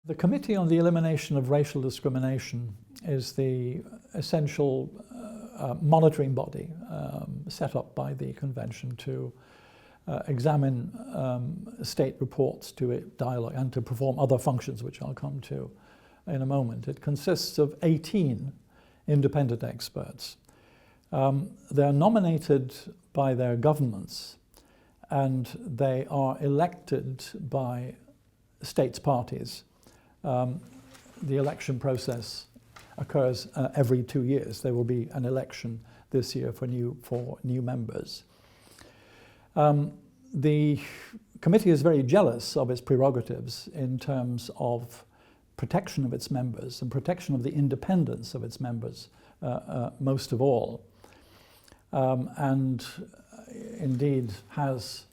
The Committee on the Elimination of Racial Discrimination is the essential monitoring body set up by the Convention to examine state reports, to dialogue, and to perform other functions, which I'll come to in a moment. It consists of 18 independent experts. They're nominated by their governments, and they are elected by states' parties. The election process occurs every 2 years. There will be an election this year for new members. The committee is very jealous of its prerogatives in terms of protection of its members and protection of the independence of its members, most of all, and indeed has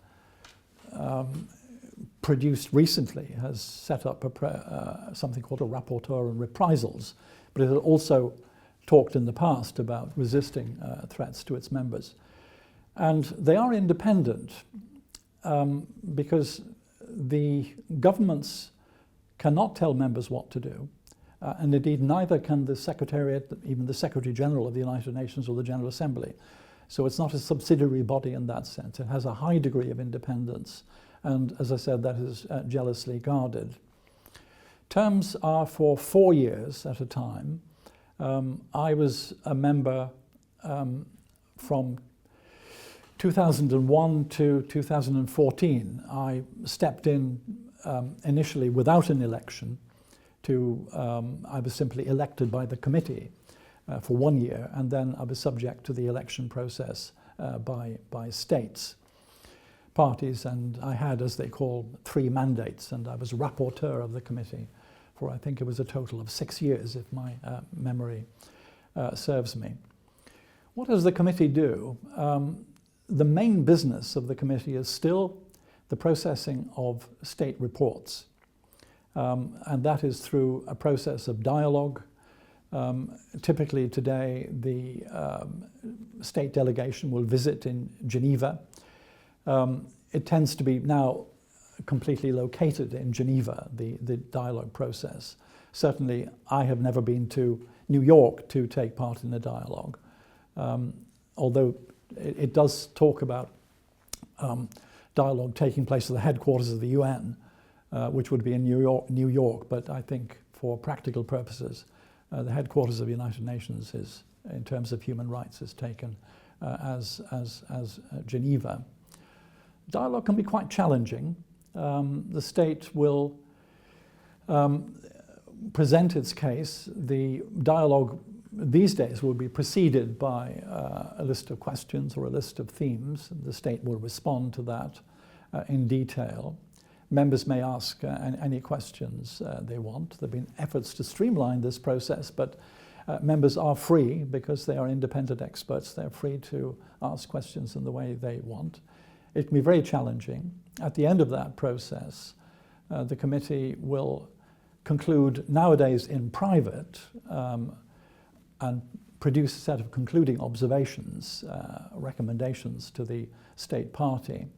produced recently, has set up something called a rapporteur on reprisals, but it had also talked in the past about resisting threats to its members. And they are independent because the governments cannot tell members what to do, and indeed neither can the Secretariat, even the Secretary General of the United Nations or the General Assembly. So it's not a subsidiary body in that sense. It has a high degree of independence, and as I said, that is jealously guarded. Terms are for 4 years at a time. I was a member from 2001 to 2014. I stepped in initially without an election. I was simply elected by the committee for 1 year, and then I was subject to the election process by states parties, and I had, as they call, 3 mandates, and I was rapporteur of the committee for, I think it was a total of 6 years, if my memory serves me. What does the committee do? The main business of the committee is still the processing of state reports, and that is through a process of dialogue. Typically today, the state delegation will visit in Geneva. It tends to be now completely located in Geneva, the dialogue process. Certainly, I have never been to New York to take part in a dialogue, although it does talk about dialogue taking place at the headquarters of the UN, which would be in New York, but I think for practical purposes, the headquarters of the United Nations is, in terms of human rights, is taken as Geneva. Dialogue can be quite challenging. The state will present its case. The dialogue these days will be preceded by a list of questions or a list of themes. The state will respond to that in detail. Members may ask any questions they want. There have been efforts to streamline this process, but members are free, because they are independent experts. They're free to ask questions in the way they want. It can be very challenging. At the end of that process, the committee will conclude, nowadays in private, and produce a set of concluding observations, recommendations to the state party.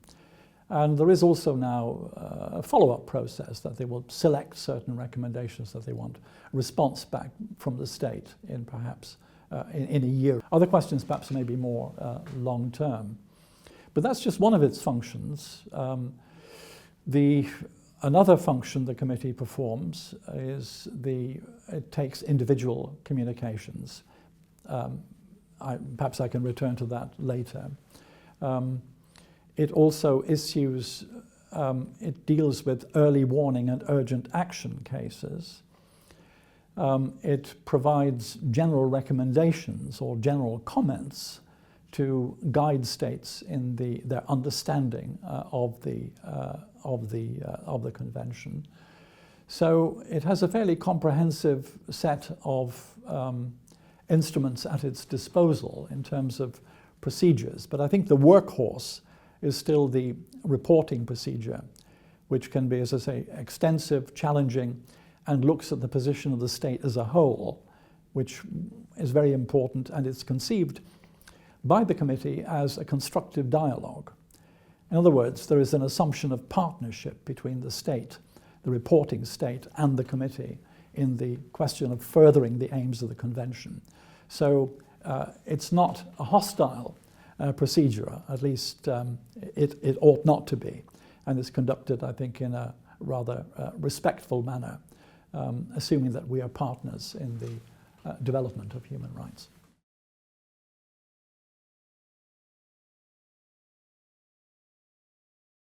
And there is also now a follow-up process that they will select certain recommendations that they want a response back from the state in perhaps in a year. Other questions perhaps may be more long-term. But that's just one of its functions. Another function the committee performs is it takes individual communications. Perhaps I can return to that later. It also issues, it deals with early warning and urgent action cases. It provides general recommendations or general comments to guide states in their understanding of the convention. So it has a fairly comprehensive set of instruments at its disposal in terms of procedures. But I think the workhorse is still the reporting procedure, which can be, as I say, extensive, challenging, and looks at the position of the state as a whole, which is very important, and it's conceived by the committee as a constructive dialogue. In other words, there is an assumption of partnership between the state the reporting state and the committee in the question of furthering the aims of the convention. So it's not a hostile procedure, at least it ought not to be, and it's conducted, I think, in a rather respectful manner, assuming that we are partners in the development of human rights.